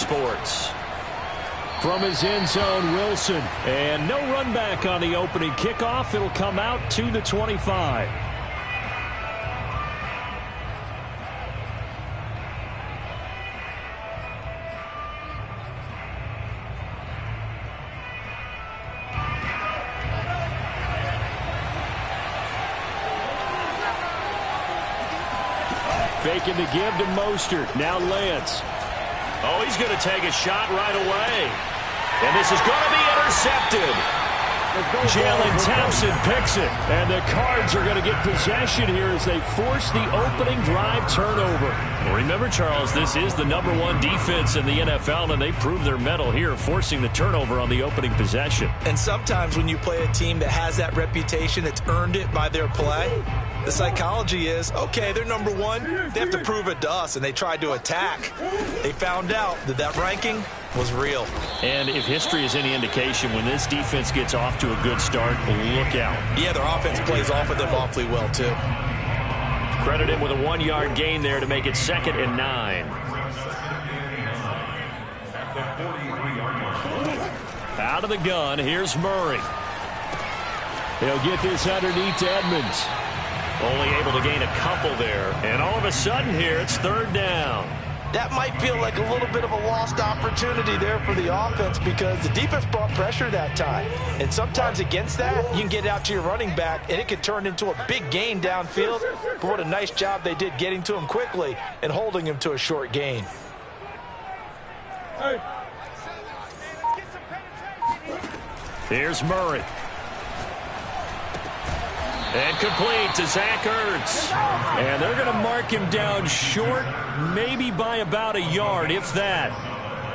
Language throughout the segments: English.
Sports. From his end zone, Wilson. And no run back on the opening kickoff. It'll come out to the 25. Faking the give to Mostert. Now Lance. Oh, he's going to take a shot right away. And this is going to be intercepted. Jalen Thompson picks it. And the Cards are going to get possession here as they force the opening drive turnover. Well, remember, Charles, this is the #1 defense in the NFL, and they prove their mettle here, forcing the turnover on the opening possession. And sometimes when you play a team that has that reputation, that's earned it by their play, the psychology is, okay, they're #1. They have to prove it to us, and they tried to attack. They found out that that ranking was real. And if history is any indication, when this defense gets off to a good start, look out. Yeah, their offense plays off of them awfully well, too. Credit him with a 1-yard gain there to make it 2nd and 9. Out of the gun, here's Murray. He'll get this underneath to Edmonds. Only able to gain a couple there. And all of a sudden here, it's 3rd down. That might feel like a little bit of a lost opportunity there for the offense because the defense brought pressure that time. And sometimes against that, you can get out to your running back, and it can turn into a big gain downfield. But what a nice job they did getting to him quickly and holding him to a short gain. Here's Murray. And complete to Zach Ertz. And they're going to mark him down short, maybe by about a yard, if that.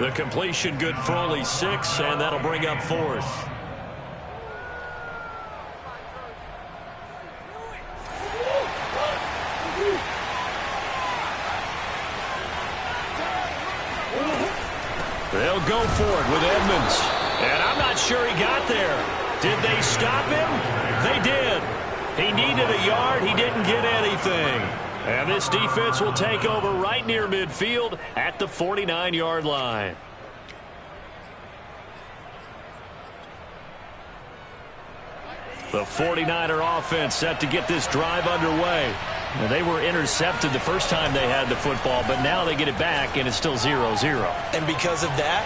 The completion good for only 6, and that'll bring up 4th. They'll go for it with Edmonds. And I'm not sure he got there. Did they stop him? They did. He needed a yard. He didn't get anything. And this defense will take over right near midfield at the 49-yard line. The 49er offense set to get this drive underway. And they were intercepted the first time they had the football, but now they get it back, and it's still 0-0. And because of that,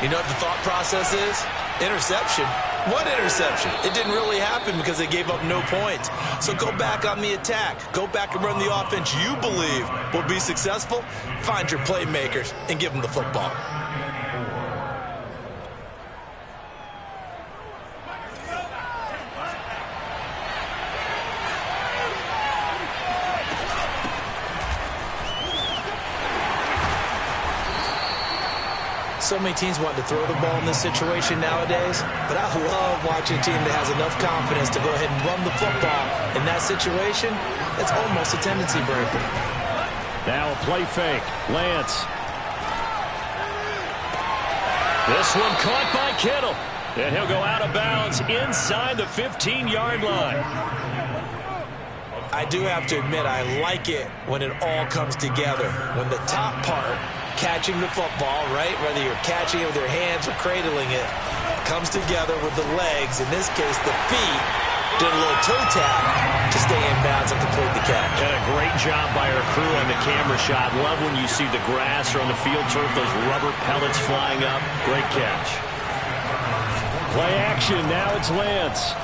you know what the thought process is? Interception. What interception? It didn't really happen because they gave up no points. So go back on the attack. Go back and run the offense you believe will be successful. Find your playmakers and give them the football. So many teams want to throw the ball in this situation nowadays, but I love watching a team that has enough confidence to go ahead and run the football. In that situation, it's almost a tendency breaker. Now a play fake. Lance. This one caught by Kittle. And he'll go out of bounds inside the 15-yard line. I do have to admit, I like it when it all comes together. When the top part, catching the football, right, whether you're catching it with your hands or cradling it, comes together with the legs, in this case the feet, did a little toe tap to stay in bounds and complete the catch. And a great job by our crew on the camera shot. Love when you see the grass or on the field turf, those rubber pellets flying up. Great catch. Play action, now it's Lance.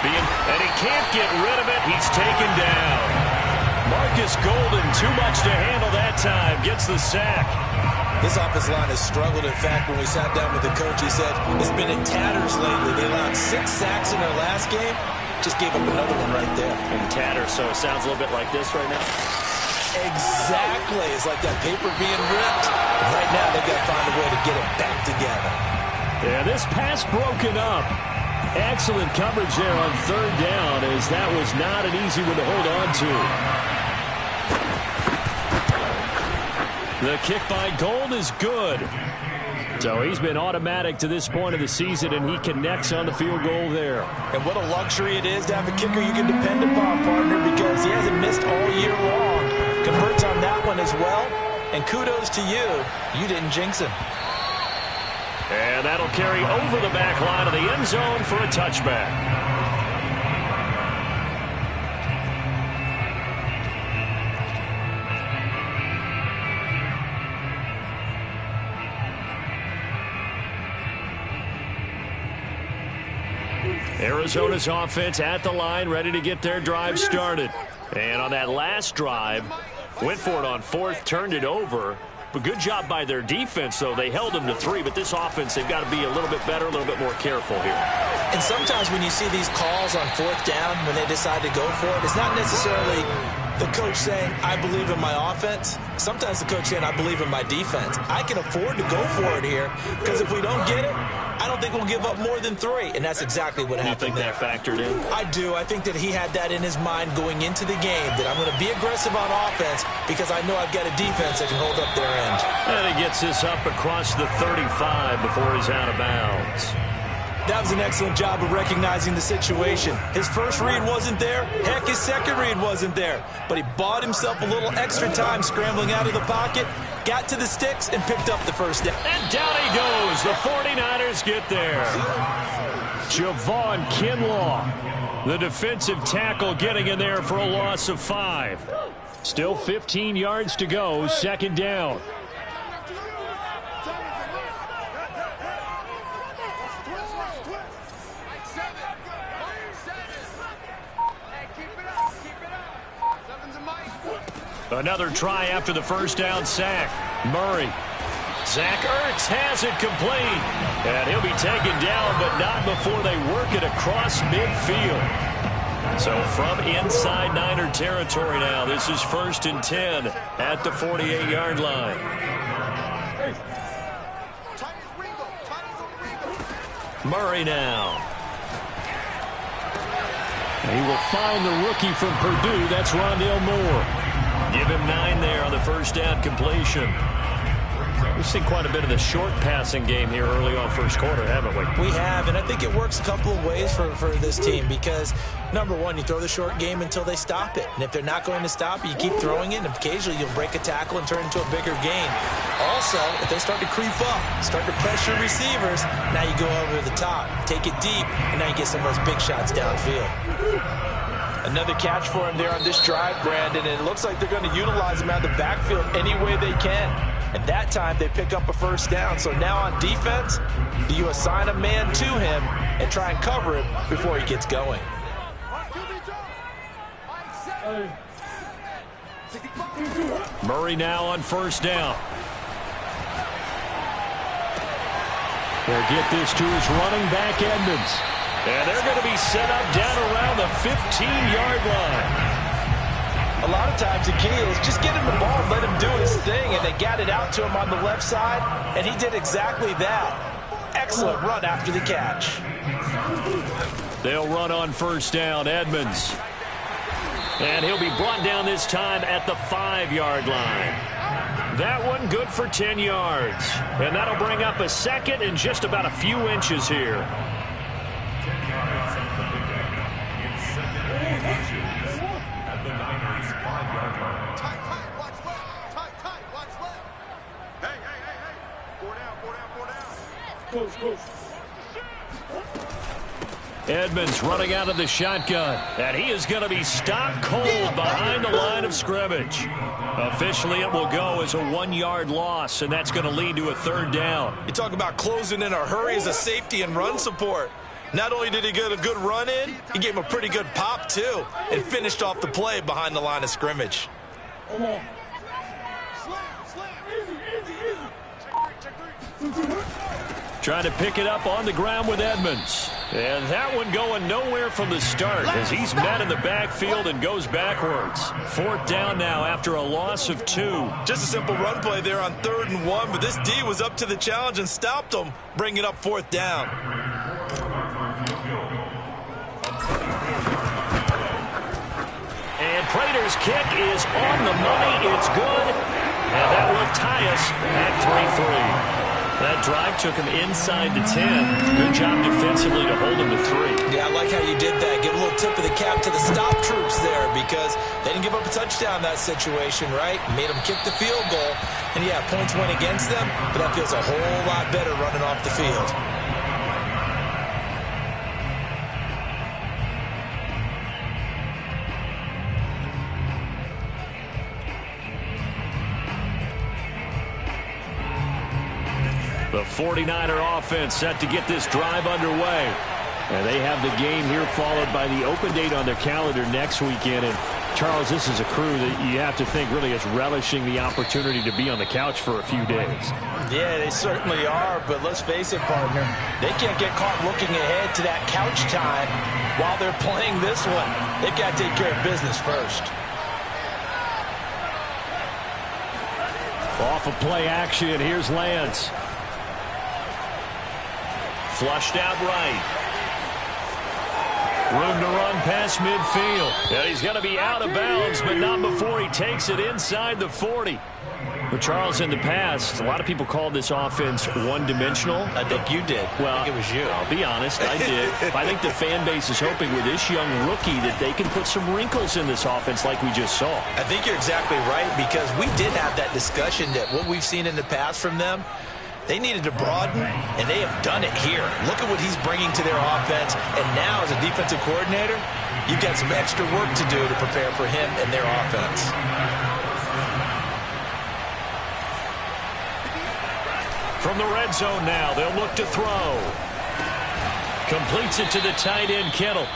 And he can't get rid of it. He's taken down. Marcus Golden, too much to handle that time. Gets the sack. This offensive line has struggled. In fact, when we sat down with the coach, he said it's been in tatters lately. They allowed 6 sacks in their last game. Just gave up another one right there. In tatters, so it sounds a little bit like this right now. Exactly. It's like that paper being ripped. Right now, they've got to find a way to get it back together. Yeah, this pass broken up. Excellent coverage there on 3rd down, as that was not an easy one to hold on to. The kick by Gold is good. So he's been automatic to this point of the season, and he connects on the field goal there. And what a luxury it is to have a kicker you can depend upon, partner, because he hasn't missed all year long. Converts on that one as well. And kudos to you. You didn't jinx him. And that'll carry over the back line of the end zone for a touchback. Arizona's offense at the line, ready to get their drive started. And on that last drive, went for it on fourth, turned it over. But good job by their defense, though. They held them to 3, but this offense, they've got to be a little bit better, a little bit more careful here. And sometimes when you see these calls on fourth down, when they decide to go for it, it's not necessarily the coach saying, I believe in my offense. Sometimes the coach saying, I believe in my defense. I can afford to go for it here because if we don't get it, I don't think we'll give up more than 3. And that's exactly what happened there. You think that factored in? I do. I think that he had that in his mind going into the game, that I'm going to be aggressive on offense because I know I've got a defense that can hold up their end. And he gets this up across the 35 before he's out of bounds. That was an excellent job of recognizing the situation. His first read wasn't there. Heck, his second read wasn't there. But he bought himself a little extra time scrambling out of the pocket, got to the sticks, and picked up the first down. And down he goes. The 49ers get there. Javon Kinlaw, the defensive tackle, getting in there for a loss of 5. Still 15 yards to go, second down. Another try after the first down sack. Murray. Zach Ertz has it complete. And he'll be taken down, but not before they work it across midfield. So from inside Niner territory now, this is 1st and 10 at the 48-yard line. Murray now. He will find the rookie from Purdue. That's Rondale Moore. Give him 9 there on the first down completion. We've seen quite a bit of the short passing game here early on first quarter, haven't we? We have, and I think it works a couple of ways for this team because, number one, you throw the short game until they stop it. And if they're not going to stop it, you keep throwing it, and occasionally you'll break a tackle and turn it into a bigger gain. Also, if they start to creep up, start to pressure receivers, now you go over the top, take it deep, and now you get some of those big shots downfield. Another catch for him there on this drive, Brandon, and it looks like they're going to utilize him out of the backfield any way they can. And that time they pick up a first down. So now on defense, do you assign a man to him and try and cover him before he gets going? Murray now on first down. They'll get this to his running back, Edmonds. And they're going to be set up down around the 15-yard line. A lot of times the key is just get him the ball, let him do his thing, and they got it out to him on the left side, and he did exactly that. Excellent run after the catch. They'll run on first down, Edmonds. And he'll be brought down this time at the 5-yard line. That one good for 10 yards. And that'll bring up a second and just about a few inches here. Edmonds running out of the shotgun, and he is going to be stopped cold behind the line of scrimmage. Officially, it will go as a 1-yard loss, and that's going to lead to a third down. You talk about closing in a hurry as a safety and run support. Not only did he get a good run in, he gave him a pretty good pop, too, and finished off the play behind the line of scrimmage. Trying to pick it up on the ground with Edmonds. And that one going nowhere from the start as he's met in the backfield and goes backwards. Fourth down now after a loss of 2. Just a simple run play there on 3rd and 1, but this D was up to the challenge and stopped him, bringing up 4th down. And Prater's kick is on the money. It's good. And that will tie us at 3-3. That drive took him inside the 10. Good job defensively to hold him to 3. Yeah, I like how you did that. Give a little tip of the cap to the stop troops there because they didn't give up a touchdown in that situation, right? Made them kick the field goal. And, yeah, points went against them, but that feels a whole lot better running off the field. The 49er offense set to get this drive underway. And they have the game here followed by the open date on their calendar next weekend. And, Charles, this is a crew that you have to think really is relishing the opportunity to be on the couch for a few days. Yeah, they certainly are. But let's face it, partner, they can't get caught looking ahead to that couch time while they're playing this one. They've got to take care of business first. Off of play action, here's Lance. Flushed out right. Room to run past midfield. And he's going to be out of bounds, but not before he takes it inside the 40. But, Charles, in the past, a lot of people called this offense one-dimensional. I think you did. Well, I think it was you. I'll be honest, I did. I think the fan base is hoping with this young rookie that they can put some wrinkles in this offense like we just saw. I think you're exactly right because we did have that discussion that what we've seen in the past from them, they needed to broaden, and they have done it here. Look at what he's bringing to their offense. And now, as a defensive coordinator, you've got some extra work to do to prepare for him and their offense. From the red zone now, they'll look to throw. Completes it to the tight end, Kittle.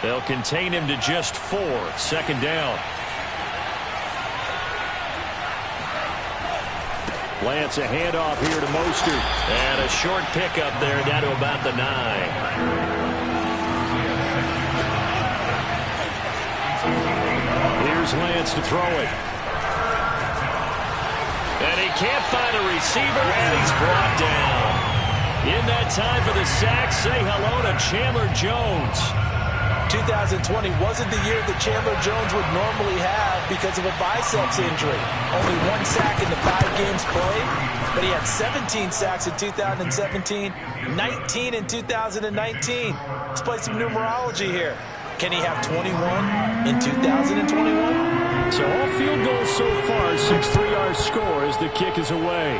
They'll contain him to just 4. Second down. Lance, a handoff here to Mostert. And a short pickup there down to about the 9. Here's Lance to throw it. And he can't find a receiver, and he's brought down. In that time for the sack, say hello to Chandler Jones. 2020 wasn't the year that Chandler Jones would normally have because of a biceps injury. Only 1 sack in the 5 games played, but he had 17 sacks in 2017, 19 in 2019. Let's play some numerology here. Can he have 21 in 2021? So all field goals so far, 6 3-yard score as the kick is away.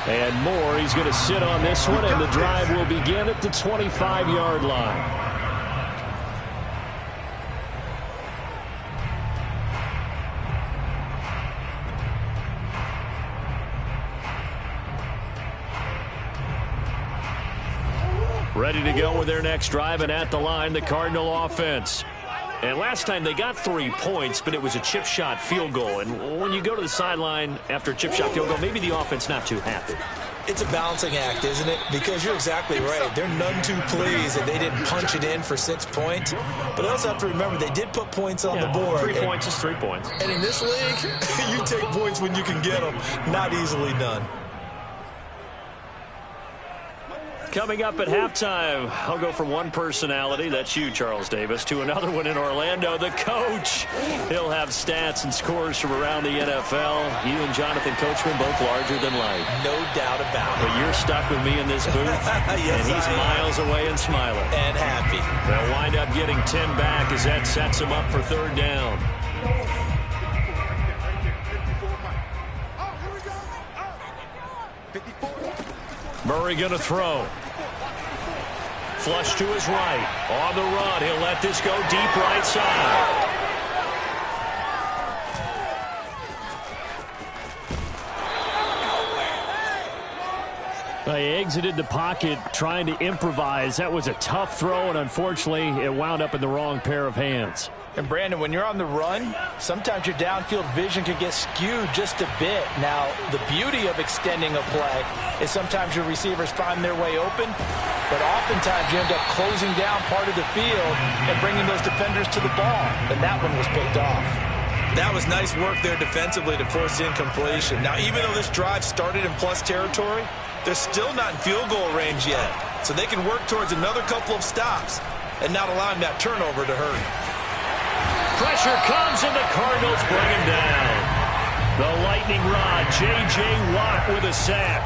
And Moore, he's going to sit on this one, and the drive will begin at the 25-yard line. Ready to go with their next drive, and at the line, the Cardinal offense. And last time they got 3 points, but it was a chip shot field goal. And when you go to the sideline after a chip shot field goal, maybe the offense not too happy. It's a balancing act, isn't it? Because you're exactly right. They're none too pleased that they didn't punch it in for 6 points. But I also have to remember they did put points on the board. 3 points is 3 points. And in this league, you take points when you can get them. Not easily done. Coming up at halftime, I'll go from one personality, that's you, Charles Davis, to another one in Orlando, the coach. He'll have stats and scores from around the NFL. You and Jonathan Coachman, both larger than life. No doubt about it. But you're stuck with me in this booth, yes, and he's miles away and smiling. And happy. They'll wind up getting 10 back as that sets him up for third down. Murray going to throw. Flush to his right. On the run. He'll let this go deep right side. They exited the pocket trying to improvise. That was a tough throw, and unfortunately, it wound up in the wrong pair of hands. And, Brandon, when you're on the run, sometimes your downfield vision can get skewed just a bit. Now, the beauty of extending a play is sometimes your receivers find their way open, but oftentimes you end up closing down part of the field and bringing those defenders to the ball. And that one was picked off. That was nice work there defensively to force incompletion. Now, even though this drive started in plus territory, they're still not in field goal range yet. So they can work towards another couple of stops and not allowing that turnover to hurt. Pressure comes, and the Cardinals bring him down. The lightning rod, J.J. Watt with a sack.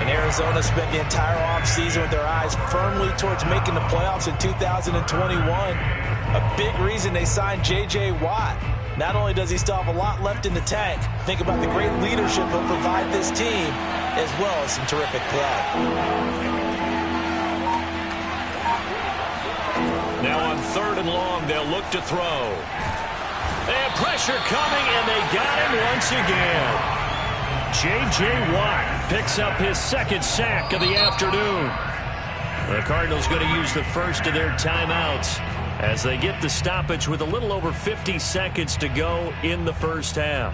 And Arizona spent the entire offseason with their eyes firmly towards making the playoffs in 2021. A big reason they signed J.J. Watt. Not only does he still have a lot left in the tank, think about the great leadership he'll provide this team, as well as some terrific play. Now on 3rd and long, they'll look to throw. And pressure coming, and they got him once again. J.J. Watt picks up his 2nd sack of the afternoon. The Cardinals going to use the first of their timeouts as they get the stoppage with a little over 50 seconds to go in the first half.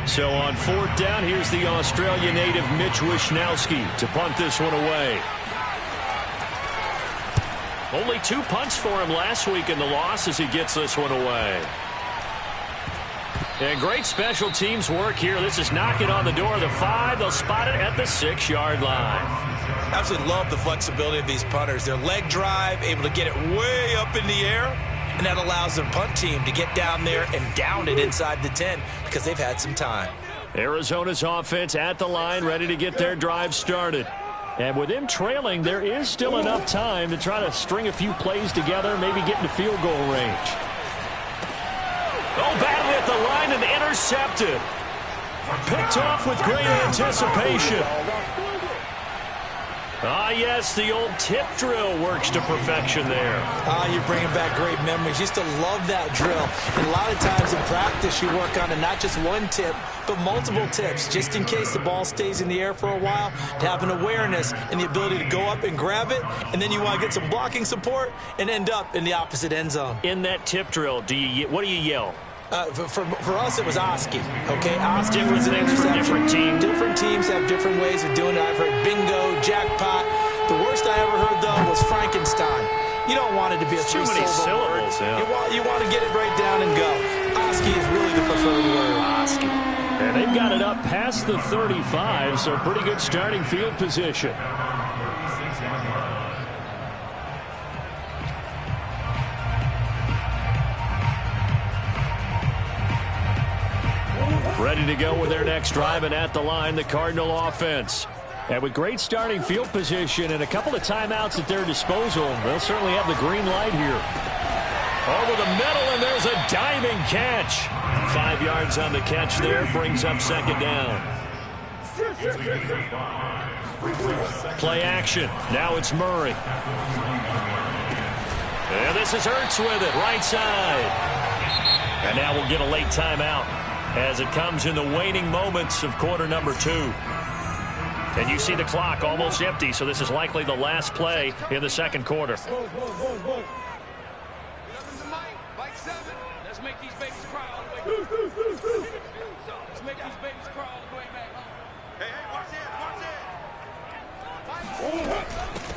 So on 4th down, here's the Australia native Mitch Wishnowsky to punt this one away. Only 2 punts for him last week in the loss as he gets this one away. And great special teams work here. This is knocking on the door of the 5. They'll spot it at the 6-yard line. Absolutely love the flexibility of these punters. Their leg drive, able to get it way up in the air, and that allows their punt team to get down there and down it inside the 10 because they've had some time. Arizona's offense at the line, ready to get their drive started. And with them trailing, there is still enough time to try to string a few plays together, maybe get into field goal range. Oh, batted at the line and intercepted. Picked off with great anticipation. Ah, yes, the old tip drill works to perfection there. You're bringing back great memories. Used to love that drill. And a lot of times in practice, you work on it, not just one tip, but multiple tips, just in case the ball stays in the air for a while, to have an awareness and the ability to go up and grab it, and then you want to get some blocking support and end up in the opposite end zone. In that tip drill, what do you yell? For us, it was Oski. Okay, Oski was an interception. Different teams. Different teams have different ways of doing it. I've heard bingo, jackpot. The worst I ever heard, though, was Frankenstein. You don't want it to be a too many syllables. Yeah. You want to get it right down and go. Oski is really the preferred word. Oski. And they've got it up past the 35, so pretty good starting field position. Ready to go with their next drive, and at the line, the Cardinal offense. And with great starting field position and a couple of timeouts at their disposal, they'll certainly have the green light here. Over the middle, and there's a diving catch. 5 yards on the catch there, brings up 2nd down. Play action. Now it's Murray. And this is Ertz with it, right side. And now we'll get a late timeout as it comes in the waning moments of quarter number 2. And you see the clock almost empty, so this is likely the last play in the 2nd quarter. Let's make these babies cry all the way back. Let's make these babies cry all the way back. Hey, watch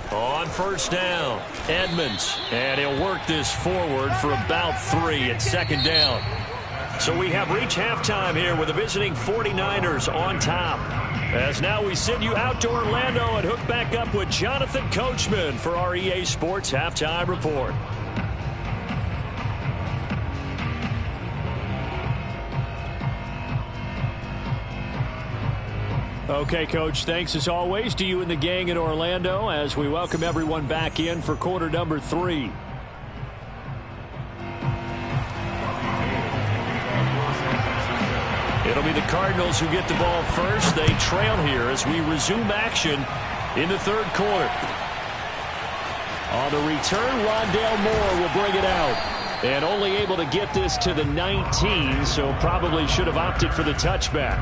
it. On 1st down, Edmonds. And he'll work this forward for about 3 at 2nd down. So we have reached halftime here with the visiting 49ers on top. As now we send you out to Orlando and hook back up with Jonathan Coachman for our EA Sports Halftime Report. Okay, Coach, thanks as always to you and the gang in Orlando as we welcome everyone back in for quarter number 3. It'll be the Cardinals who get the ball first. They trail here as we resume action in the 3rd quarter. On the return, Rondale Moore will bring it out. And only able to get this to the 19, so probably should have opted for the touchback.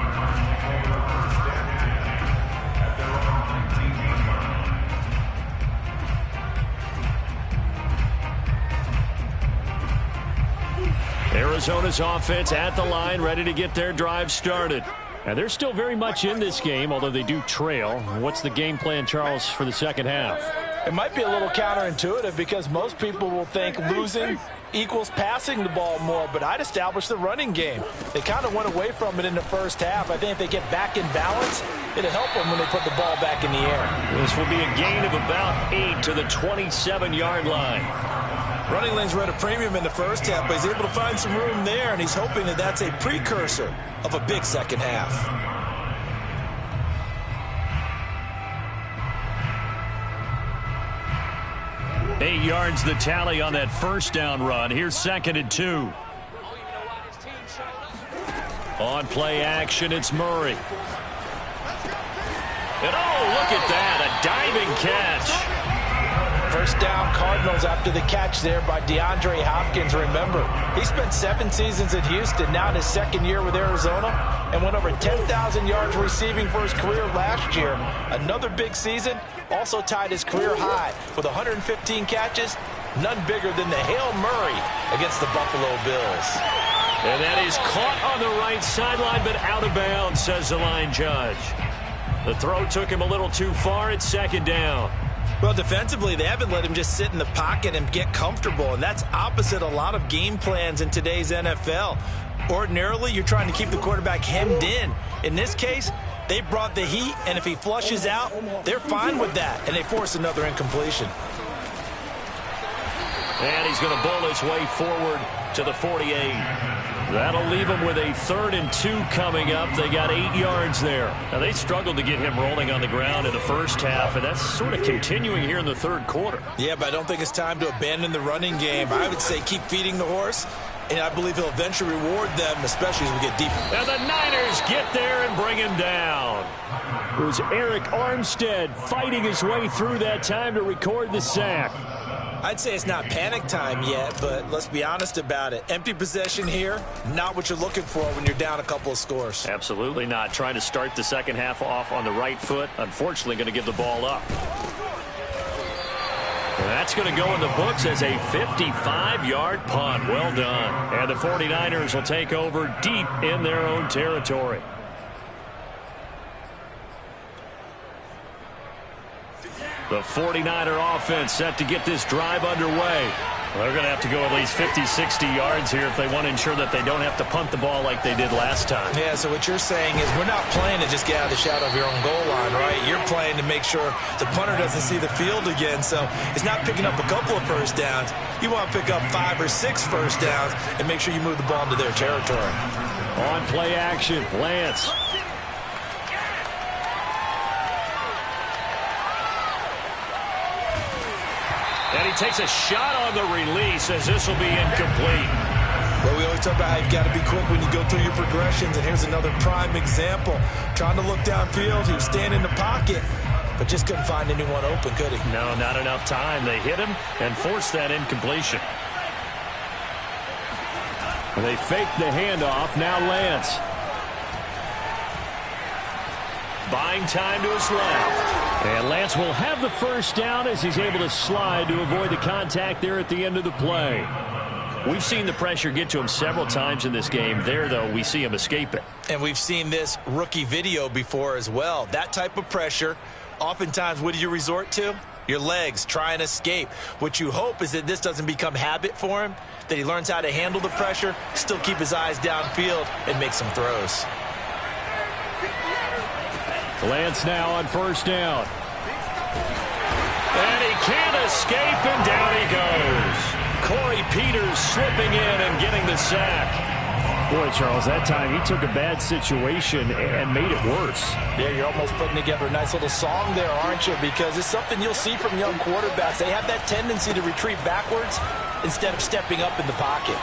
Arizona's offense at the line, ready to get their drive started. And they're still very much in this game, although they do trail. What's the game plan, Charles, for the 2nd half? It might be a little counterintuitive because most people will think losing equals passing the ball more, but I'd establish the running game. They kind of went away from it in the 1st half. I think if they get back in balance, it'll help them when they put the ball back in the air. This will be a gain of about 8 to the 27-yard line. Running lanes were at a premium in the first half, but he's able to find some room there, and he's hoping that that's a precursor of a big second half. Eight yards the tally on that first down run. Here's 2nd and 2. On play action, it's Murray. And oh, look at that, a diving catch. First down Cardinals after the catch there by DeAndre Hopkins. Remember, he spent 7 seasons in Houston, now in his 2nd year with Arizona, and went over 10,000 yards receiving for his career last year. Another big season, also tied his career high with 115 catches, none bigger than the Hail Murray against the Buffalo Bills. And that is caught on the right sideline, but out of bounds, says the line judge. The throw took him a little too far. It's 2nd down. Well, defensively, they haven't let him just sit in the pocket and get comfortable, and that's opposite a lot of game plans in today's NFL. Ordinarily, you're trying to keep the quarterback hemmed in. In this case, they brought the heat, and if he flushes out, they're fine with that, and they force another incompletion. And he's going to bowl his way forward to the 48. That'll leave him with a 3rd and 2 coming up. They got 8 yards there. Now, they struggled to get him rolling on the ground in the first half, and that's sort of continuing here in the 3rd quarter. Yeah, but I don't think it's time to abandon the running game. I would say keep feeding the horse, and I believe he'll eventually reward them, especially as we get deeper. And the Niners get there and bring him down. It was Eric Armstead fighting his way through that time to record the sack. I'd say it's not panic time yet, but let's be honest about it. Empty possession here, not what you're looking for when you're down a couple of scores. Absolutely not. Trying to start the second half off on the right foot. Unfortunately, going to give the ball up. And that's going to go in the books as a 55-yard punt. Well done. And the 49ers will take over deep in their own territory. The 49er offense set to get this drive underway. They're going to have to go at least 50, 60 yards here if they want to ensure that they don't have to punt the ball like they did last time. Yeah, so what you're saying is we're not playing to just get out of the shadow of your own goal line, right? You're playing to make sure the punter doesn't see the field again. So it's not picking up a couple of first downs. You want to pick up 5 or 6 first downs and make sure you move the ball into their territory. On play action, Lance. And he takes a shot on the release as this will be incomplete. Well, we always talk about how you've got to be quick when you go through your progressions, and here's another prime example. Trying to look downfield, he was standing in the pocket, but just couldn't find anyone open, could he? No, not enough time. They hit him and forced that incompletion. They faked the handoff. Now Lance. Buying time to his left. And Lance will have the first down as he's able to slide to avoid the contact there at the end of the play. We've seen the pressure get to him several times in this game. There, though, we see him escape it. And we've seen this rookie video before as well. That type of pressure, oftentimes, what do you resort to? Your legs, try and escape. What you hope is that this doesn't become habit for him, that he learns how to handle the pressure, still keep his eyes downfield, and make some throws. Lance now on first down. And he can't escape, and down he goes. Corey Peters slipping in and getting the sack. Boy, Charles, that time he took a bad situation and made it worse. Yeah, you're almost putting together a nice little song there, aren't you? Because it's something you'll see from young quarterbacks. They have that tendency to retreat backwards instead of stepping up in the pocket.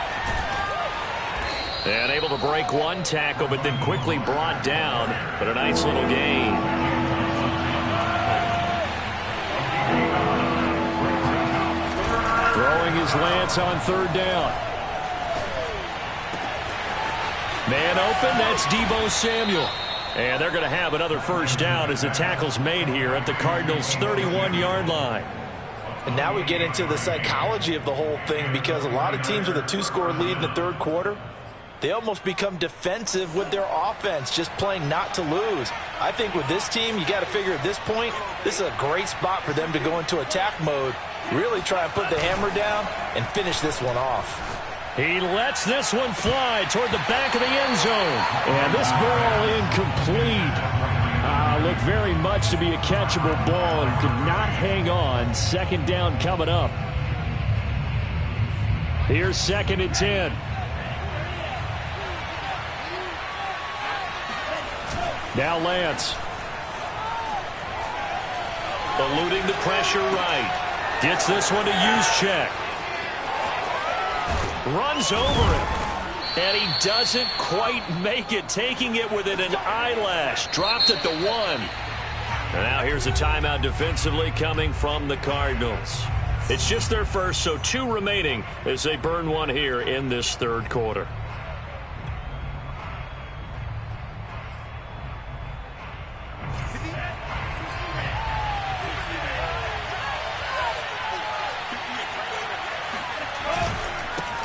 And able to break one tackle, but then quickly brought down. But a nice little gain. Throwing his Lance on third down. Man open, that's Deebo Samuel. And they're going to have another first down as the tackle's made here at the Cardinals' 31-yard line. And now we get into the psychology of the whole thing, because a lot of teams with a 2-score lead in the third quarter, they almost become defensive with their offense, just playing not to lose. I think with this team, you got to figure at this point, this is a great spot for them to go into attack mode, really try and put the hammer down and finish this one off. He lets this one fly toward the back of the end zone. And this ball incomplete. Looked very much to be a catchable ball and could not hang on. Second down coming up. Here's 2nd and 10. Now Lance. Eluding the pressure right. Gets this one to Juszczyk. Runs over it. And he doesn't quite make it, taking it within an eyelash. Dropped at the 1. And now here's a timeout defensively coming from the Cardinals. It's just their first, so 2 remaining as they burn one here in this 3rd quarter.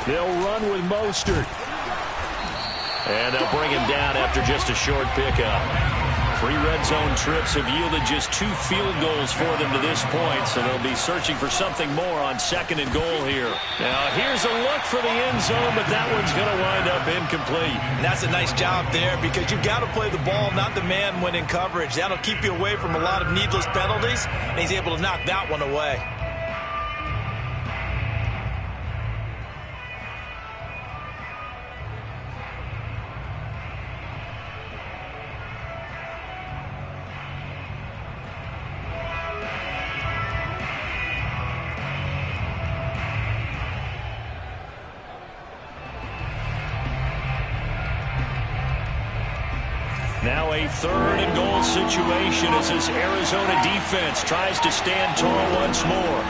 They'll run with Mostert. And they'll bring him down after just a short pickup. 3 red zone trips have yielded just 2 field goals for them to this point, so they'll be searching for something more on 2nd and goal here. Now, here's a look for the end zone, but that one's going to wind up incomplete. And that's a nice job there because you've got to play the ball, not the man when in coverage. That'll keep you away from a lot of needless penalties, and he's able to knock that one away. Now a 3rd and goal situation as this Arizona defense tries to stand tall once more.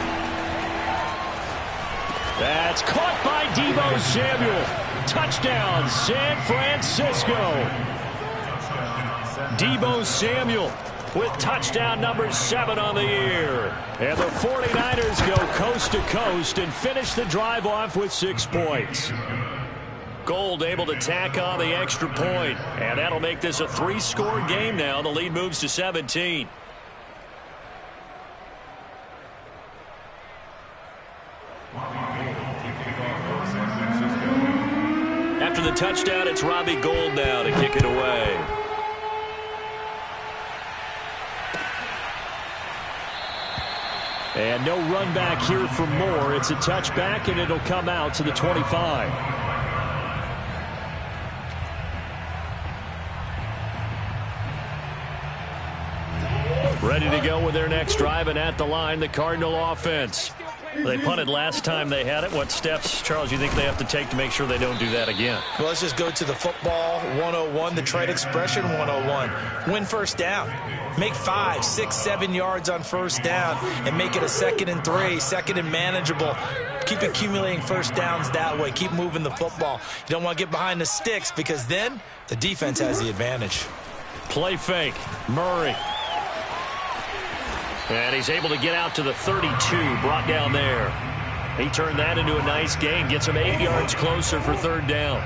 That's caught by Deebo Samuel. Touchdown, San Francisco. Deebo Samuel with touchdown number 7 on the year. And the 49ers go coast to coast and finish the drive off with 6 points. Gold able to tack on the extra point, and that'll make this a 3-score game now. The lead moves to 17. After the touchdown, it's Robbie Gould now to kick it away. And no run back here for Moore. It's a touchback, and it'll come out to the 25. Ready to go with their next drive, and at the line, the Cardinal offense. They punted last time they had it. What steps, Charles, you think they have to take to make sure they don't do that again? Well, let's just go to the football 101, the trade expression 101. Win first down. Make 5, 6, 7 yards on first down and make it a 2nd and 3, 2nd and manageable. Keep accumulating first downs that way. Keep moving the football. You don't want to get behind the sticks because then the defense has the advantage. Play fake. Murray. And he's able to get out to the 32, brought down there. He turned that into a nice gain, gets him 8 yards closer for 3rd down.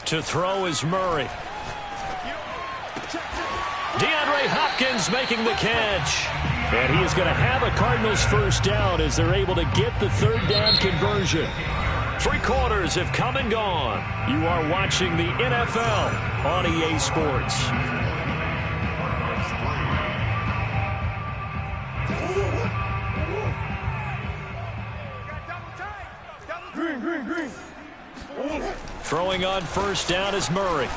To throw is Murray. DeAndre Hopkins making the catch. And he is going to have a Cardinals first down as they're able to get the 3rd down conversion. 3 quarters have come and gone. You are watching the NFL on EA Sports. Throwing on first down is Murray.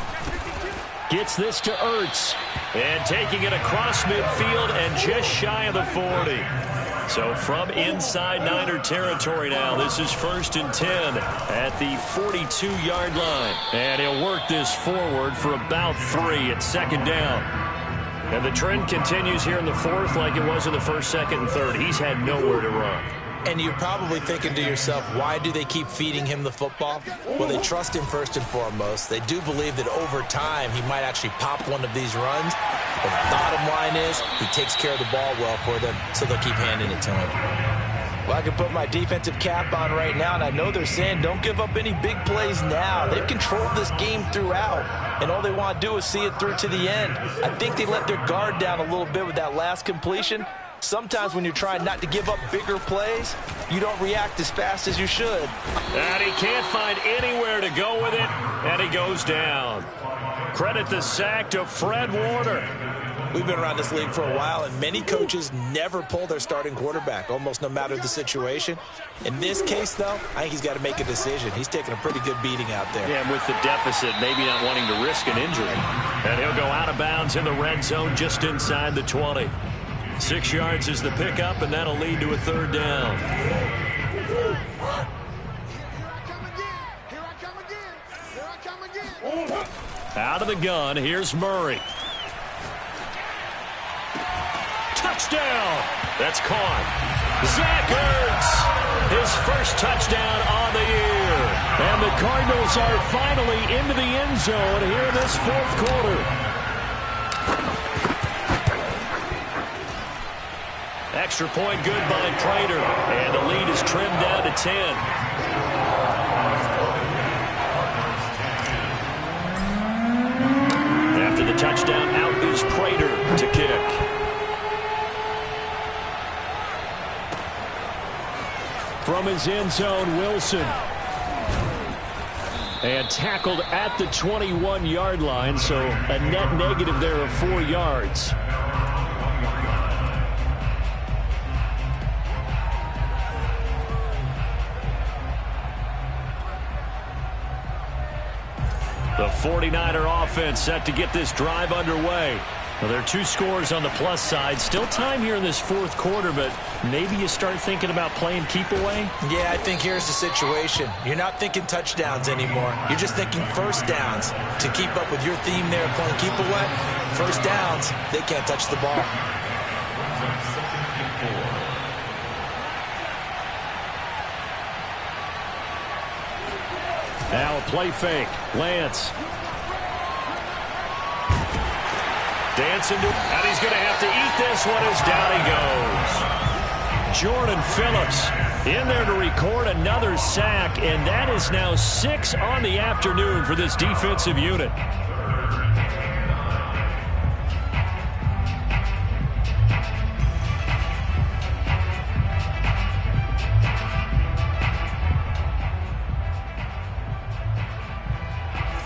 Gets this to Ertz. And taking it across midfield and just shy of the 40. So from inside Niner territory now, this is 1st and 10 at the 42-yard line. And he'll work this forward for about 3 at 2nd down. And the trend continues here in the 4th like it was in the 1st, 2nd, and 3rd. He's had nowhere to run. And you're probably thinking to yourself, why do they keep feeding him the football? Well, they trust him first and foremost. They do believe that over time he might actually pop one of these runs. But the bottom line is he takes care of the ball well for them, so they'll keep handing it to him. Well, I can put my defensive cap on right now, and I know they're saying don't give up any big plays now. They've controlled this game throughout, and all they want to do is see it through to the end. I think they let their guard down a little bit with that last completion. Sometimes when you're trying not to give up bigger plays, you don't react as fast as you should. And he can't find anywhere to go with it, and he goes down. Credit the sack to Fred Warner. We've been around this league for a while, and many coaches never pull their starting quarterback, almost no matter the situation. In this case, though, I think he's got to make a decision. He's taking a pretty good beating out there. Yeah, and with the deficit, maybe not wanting to risk an injury. And he'll go out of bounds in the red zone just inside the 20. 6 yards is the pickup, and that'll lead to a third down. Out of the gun, here's Murray. Touchdown! That's caught. Zach Ertz, his first touchdown on the year. And the Cardinals are finally into the end zone here in this fourth quarter. Extra point good by Prater. And the lead is trimmed down to 10. After the touchdown, out is Prater to kick. From his end zone, Wilson. And tackled at the 21-yard line, so a net negative there of 4 yards. The 49er offense set to get this drive underway. Well, there are 2 scores on the plus side. Still time here in this fourth quarter, but maybe you start thinking about playing keep away? Yeah, I think here's the situation. You're not thinking touchdowns anymore. You're just thinking first downs. To keep up with your theme there, playing keep away, first downs, they can't touch the ball. Now a play fake. Lance. Dancing to, and he's going to have to eat this one as down he goes. Jordan Phillips in there to record another sack, and that is now 6 on the afternoon for this defensive unit.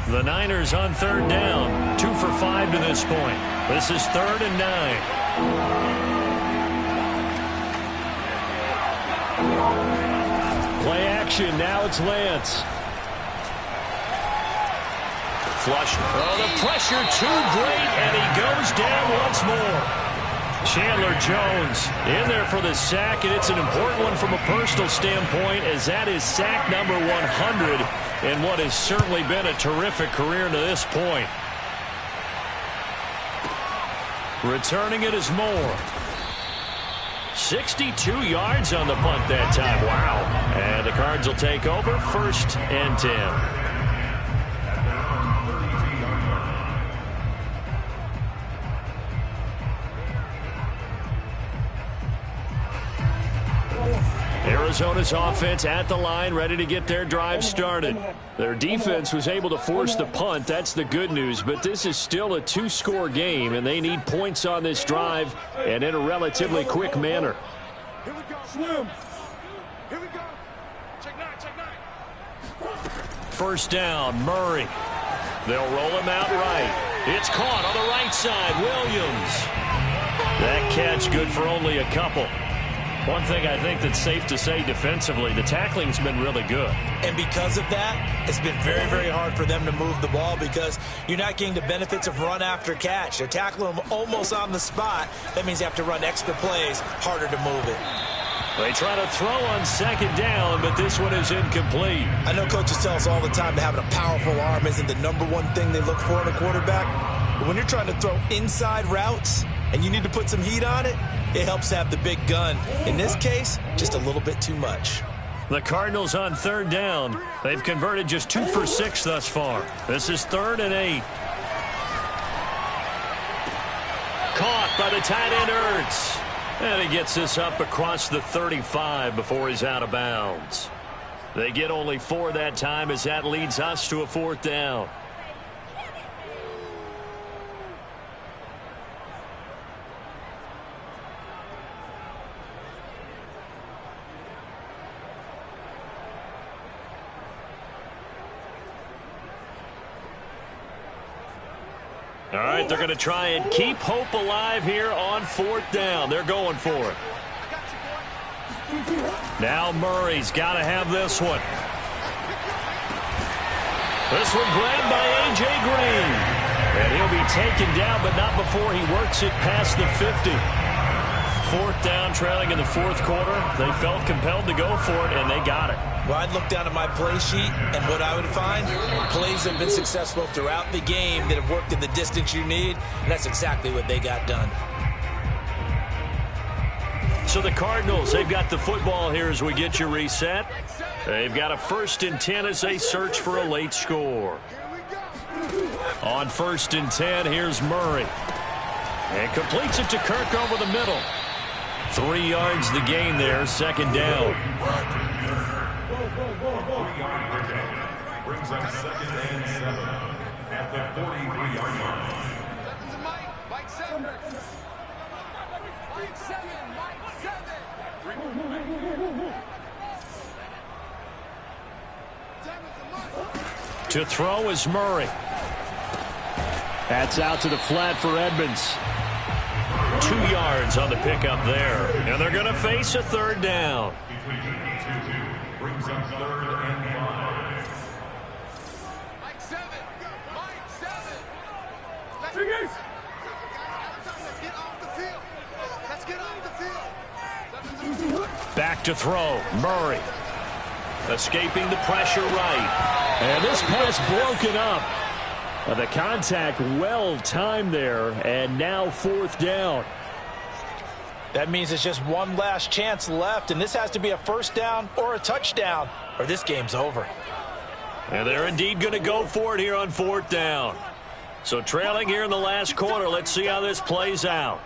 The Niners on third down, 2 for 5 to this point. This is 3rd and 9. Play action, now it's Lance. Flush. Oh, the pressure too great, and he goes down once more. Chandler Jones in there for the sack, and it's an important one from a personal standpoint, as that is sack number 100 in what has certainly been a terrific career to this point. Returning it is Moore. 62 yards on the punt that time. Wow. And the Cards will take over 1st and 10. Arizona's offense at the line, ready to get their drive started. Their defense was able to force the punt. That's the good news. But this is still a 2-score game, and they need points on this drive and in a relatively quick manner. Here we go. Swim. Here we go. Check 9, check 9. First down, Murray. They'll roll him out right. It's caught on the right side. Williams. That catch good for only a couple. One thing I think that's safe to say defensively, the tackling's been really good. And because of that, it's been very, very hard for them to move the ball because you're not getting the benefits of run after catch. They're tackling them almost on the spot. That means you have to run extra plays, harder to move it. They try to throw on 2nd down, but this one is incomplete. I know coaches tell us all the time that having a powerful arm isn't the #1 thing they look for in a quarterback. But when you're trying to throw inside routes and you need to put some heat on it, it helps have the big gun. In this case, just a little bit too much. The Cardinals on 3rd down. They've converted just 2 for 6 thus far. This is 3rd and 8. Caught by the tight end Ertz. And he gets this up across the 35 before he's out of bounds. They get only 4 that time as that leads us to a 4th down. All right, they're going to try and keep hope alive here on 4th down. They're going for it. Now Murray's got to have this one. This one grabbed by A.J. Green. And he'll be taken down, but not before he works it past the 50. 4th down, trailing in the 4th quarter. They felt compelled to go for it, and they got it. Well, I'd look down at my play sheet, and what I would find, plays have been successful throughout the game that have worked in the distance you need, and that's exactly what they got done. So the Cardinals, they've got the football here as we get you reset. They've got a 1st and 10 as they search for a late score. On 1st and 10, here's Murray. And completes it to Kirk over the middle. 3 yards the gain there, 2nd down. Brings up 2nd and 7 at the 43-yard line. Mike 7. Mike 7. To throw is Murray. That's out to the flat for Edmonds. 2 yards on the pickup there. And they're going to face a 3rd down. Brings up 3rd and 5. Mike 7. Mike 7. Let's get off the field. Let's get off the field. Back to throw. Murray. Escaping the pressure right. And this pass broken up. The contact well timed there. And now 4th down. That means it's just one last chance left, and this has to be a 1st down or a touchdown, or this game's over. And they're indeed going to go for it here on 4th down. So trailing here in the last quarter, let's see how this plays out.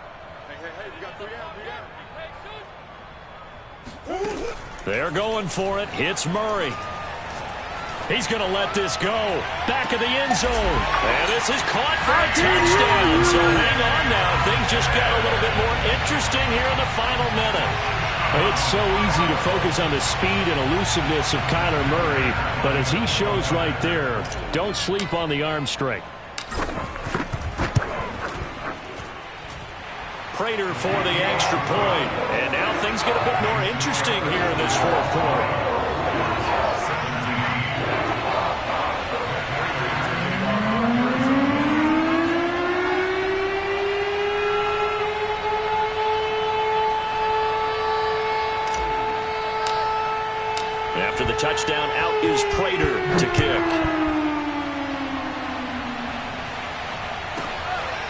They're going for it. It's Murray. He's going to let this go. Back of the end zone. And this is caught for a touchdown. So hang on now. Things just got a little bit more interesting here in the final minute. It's so easy to focus on the speed and elusiveness of Kyler Murray. But as he shows right there, don't sleep on the arm strength. Prater for the extra point. And now things get a bit more interesting here in this 4th quarter. After the touchdown, out is Prater to kick.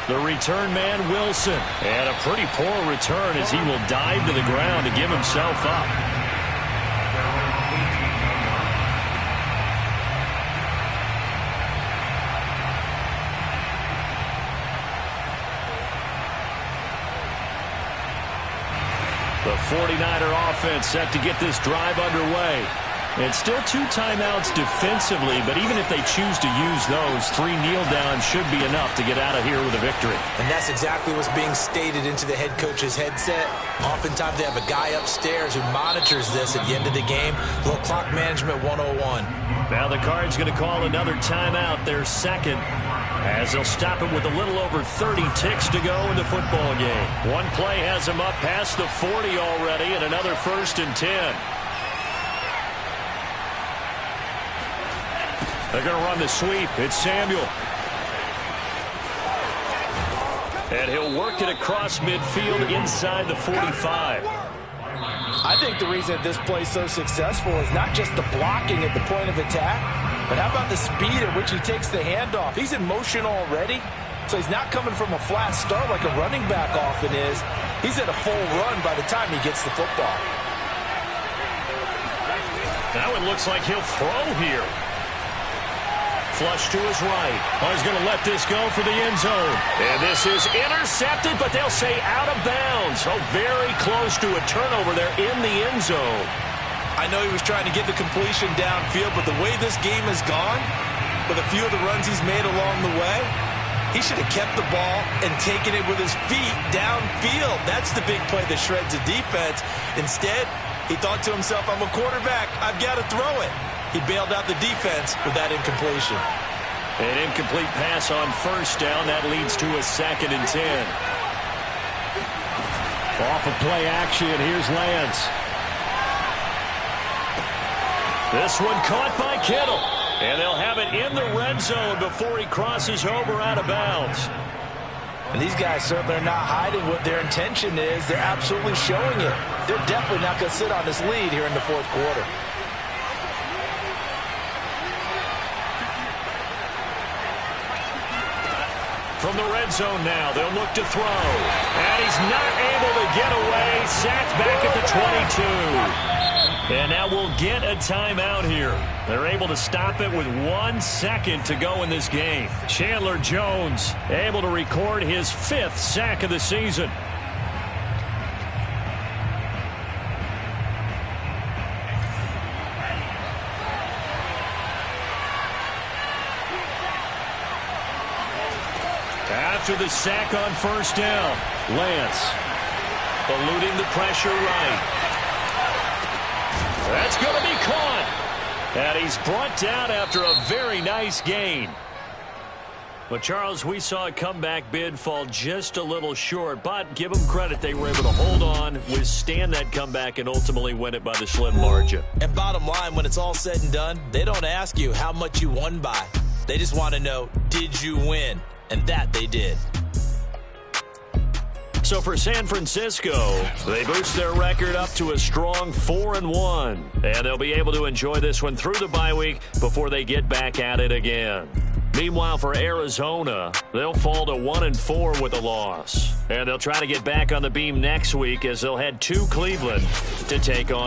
The return man, Wilson. And a pretty poor return as he will dive to the ground to give himself up. The 49er offense set to get this drive underway. And still 2 timeouts defensively, but even if they choose to use those, 3 kneel downs should be enough to get out of here with a victory. And that's exactly what's being stated into the head coach's headset. Oftentimes they have a guy upstairs who monitors this at the end of the game. A little clock management 101. Now the Cards going to call another timeout, their 2nd, as they'll stop it with a little over 30 ticks to go in the football game. One play has them up past the 40 already, and another 1st and 10. They're going to run the sweep. It's Samuel. And he'll work it across midfield inside the 45. I think the reason that this play's so successful is not just the blocking at the point of attack, but how about the speed at which he takes the handoff? He's in motion already, so he's not coming from a flat start like a running back often is. He's at a full run by the time he gets the football. Now it looks like he'll throw here. Flush to his right. Oh, he's going to let this go for the end zone. And this is intercepted, but they'll say out of bounds. Oh, very close to a turnover there in the end zone. I know he was trying to get the completion downfield, but the way this game has gone, with a few of the runs he's made along the way, he should have kept the ball and taken it with his feet downfield. That's the big play that shreds the defense. Instead, he thought to himself, I'm a quarterback. I've got to throw it. He bailed out the defense with that incompletion. An incomplete pass on first down. That leads to a 2nd and 10. Off of play action, here's Lance. This one caught by Kittle. And they'll have it in the red zone before he crosses over out of bounds. And these guys certainly are not hiding what their intention is. They're absolutely showing it. They're definitely not going to sit on this lead here in the fourth quarter. From the red zone now, they'll look to throw. And he's not able to get away. Sacked back at the 22. And now we'll get a timeout here. They're able to stop it with 1 second to go in this game. Chandler Jones able to record his 5th sack of the season. After the sack on first down, Lance eluding the pressure right. That's going to be caught. And he's brought down after a very nice gain. But, Charles, we saw a comeback bid fall just a little short, but give them credit. They were able to hold on, withstand that comeback, and ultimately win it by the slim margin. And bottom line, when it's all said and done, they don't ask you how much you won by. They just want to know, did you win? And that they did. So for San Francisco, they boost their record up to a strong 4-1. And they'll be able to enjoy this one through the bye week before they get back at it again. Meanwhile, for Arizona, they'll fall to 1-4 with a loss. And they'll try to get back on the beam next week as they'll head to Cleveland to take on